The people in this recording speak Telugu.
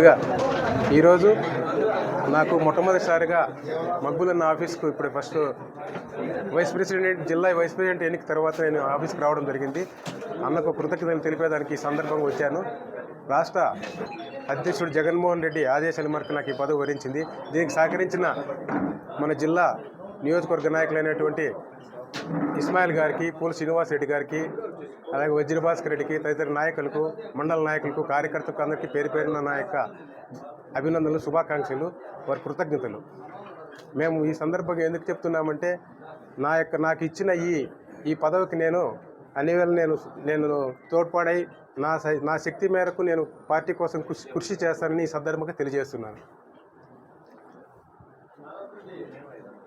ముందుగా ఈరోజు నాకు మొట్టమొదటిసారిగా మక్బుల్ అన్న ఆఫీస్కు ఇప్పుడు ఫస్ట్ జిల్లా వైస్ ప్రెసిడెంట్ ఎన్నిక తర్వాత నేను ఆఫీస్కి రావడం జరిగింది. అన్నకు కృతజ్ఞతలు తెలిపేదానికి ఈ సందర్భంగా వచ్చాను. రాష్ట్ర అధ్యక్షుడు జగన్మోహన్ రెడ్డి ఆదేశాల మేరకు నాకు ఈ పదవి వరించింది. దీనికి సహకరించిన మన జిల్లా నియోజకవర్గ నాయకులైనటువంటి ఇస్మాయిల్ గారికి, పూల శ్రీనివాస్ రెడ్డి గారికి, అలాగే వజ్రభాస్కర్ రెడ్డికి, తదితర నాయకులకు, మండల నాయకులకు, కార్యకర్తలకు అందరికీ పేరు పేరున నా యొక్క అభినందనలు, శుభాకాంక్షలు, వారి కృతజ్ఞతలు. మేము ఈ సందర్భంగా ఎందుకు చెప్తున్నామంటే నాకు ఇచ్చిన ఈ పదవికి నేను అన్నివేళ నేను తోడ్పడై నా శక్తి మేరకు నేను పార్టీ కోసం కృషి చేస్తానని ఈ సందర్భంగా తెలియజేస్తున్నాను.